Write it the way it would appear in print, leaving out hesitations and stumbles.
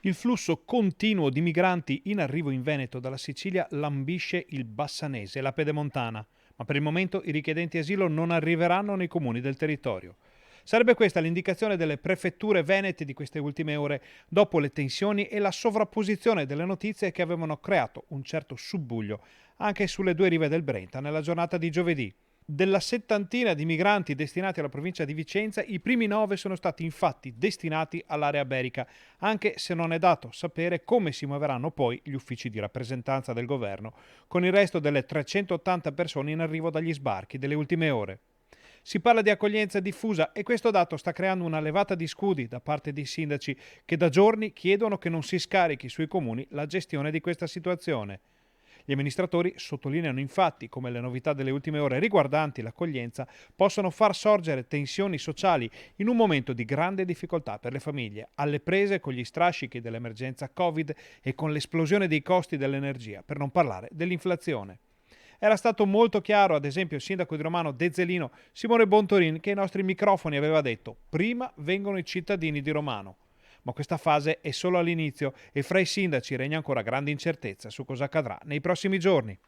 Il flusso continuo di migranti in arrivo in Veneto dalla Sicilia lambisce il Bassanese e la Pedemontana, ma per il momento i richiedenti asilo non arriveranno nei comuni del territorio. Sarebbe questa l'indicazione delle prefetture venete di queste ultime ore, dopo le tensioni e la sovrapposizione delle notizie che avevano creato un certo subbuglio anche sulle due rive del Brenta nella giornata di giovedì. Della settantina di migranti destinati alla provincia di Vicenza, i primi 9 sono stati infatti destinati all'area berica, anche se non è dato sapere come si muoveranno poi gli uffici di rappresentanza del governo con il resto delle 380 persone in arrivo dagli sbarchi delle ultime ore. Si parla di accoglienza diffusa e questo dato sta creando una levata di scudi da parte dei sindaci che da giorni chiedono che non si scarichi sui comuni la gestione di questa situazione. Gli amministratori sottolineano infatti come le novità delle ultime ore riguardanti l'accoglienza possano far sorgere tensioni sociali in un momento di grande difficoltà per le famiglie, alle prese con gli strascichi dell'emergenza Covid e con l'esplosione dei costi dell'energia, per non parlare dell'inflazione. Era stato molto chiaro, ad esempio, il sindaco di Romano De Zelino, Simone Bontorin, che ai nostri microfoni aveva detto: prima vengono i cittadini di Romano. Ma questa fase è solo all'inizio e fra i sindaci regna ancora grande incertezza su cosa accadrà nei prossimi giorni.